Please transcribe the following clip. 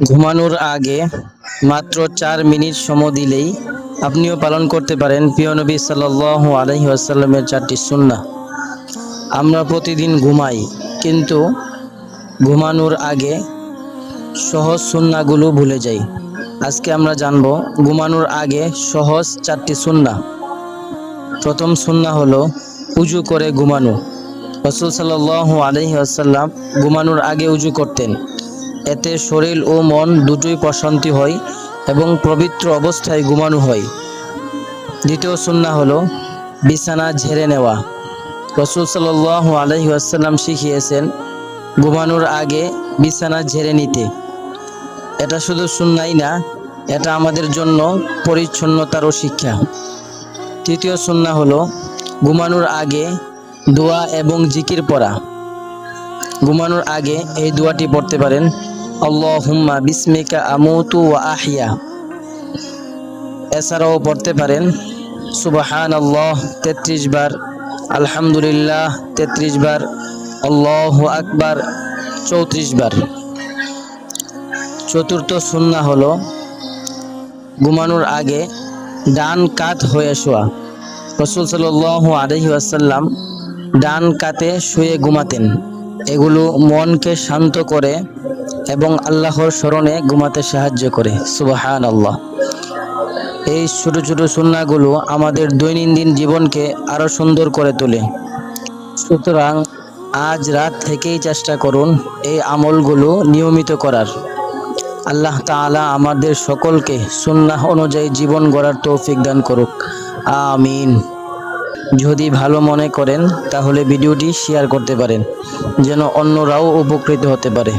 ঘুমানোর আগে মাত্র ৪ মিনিট সময় দিলেই আপনিও পালন করতে পারেন প্রিয় নবী সাল্লাল্লাহু আলাইহি ওয়াসাল্লামের ৪টি সুন্নাহ। আমরা প্রতিদিন ঘুমাই, কিন্তু ঘুমানোর আগে সহজ সুন্নাহগুলো ভুলে যাই। আজকে আমরা জানব ঘুমানোর আগে সহজ ৪টি সুন্নাহ। প্রথম সুন্নাহ হলো উজু করে ঘুমানো। রাসূল সাল্লাল্লাহু আলাইহি ওয়াসাল্লাম ঘুমানোর আগে উজু করতেন। এতে শরীর ও মন দুটোই প্রশান্তি হয় এবং পবিত্র অবস্থায় ঘুমানো হয়। দ্বিতীয় সুন্নাহ হলো বিছানা ঝেড়ে নেওয়া। রাসূল সাল্লাল্লাহু আলাইহি ওয়াসাল্লাম শিখিয়েছেন ঘুমানোর আগে বিছানা ঝেড়ে নিতে। এটা শুধু সুন্নাহই না, এটা আমাদের জন্য পরিচ্ছন্নতারও শিক্ষা। তৃতীয় সুন্নাহ হলো ঘুমানোর আগে দোয়া এবং জিকির পড়া। ঘুমানোর আগে এই দোয়াটি পড়তে পারেন, আল্লাহুম্মা বিসমিকা আমুতু ওয়া আহইয়া। এছাড়াও পড়তে পারেন সুবহানাল্লাহ ৩৩ বার, আলহামদুলিল্লাহ ৩৩ বার, আল্লাহু আকবার ৩৪ বার। চতুর্থ সুন্নাহ হলো ঘুমানোর আগে ডান কাত হয়ে শোয়া। রাসূল সাল্লাল্লাহু আলাইহি ওয়াসাল্লাম ডান কাতে শুয়ে ঘুমাতেন। এগুলো মনকে শান্ত করে এবং আল্লাহর স্মরণে ঘুমাতে সাহায্য করে। সুবহানাল্লাহ। এই ছোট ছোট সুন্নাহগুলো আমাদের দৈনন্দিন জীবনকে আরো সুন্দর করে তোলে। সুতরাং আজ রাত থেকেই চেষ্টা করুন এই আমলগুলো নিয়মিত করার। আল্লাহ তাআলা আমাদের সকলকে সুন্নাহ অনুযায়ী জীবন গড়ার তৌফিক দান করুক। আমিন। যদি ভালো মনে করেন তাহলে ভিডিওটি শেয়ার করতে পারেন, যেন অন্যরাও উপকৃত হতে পারে।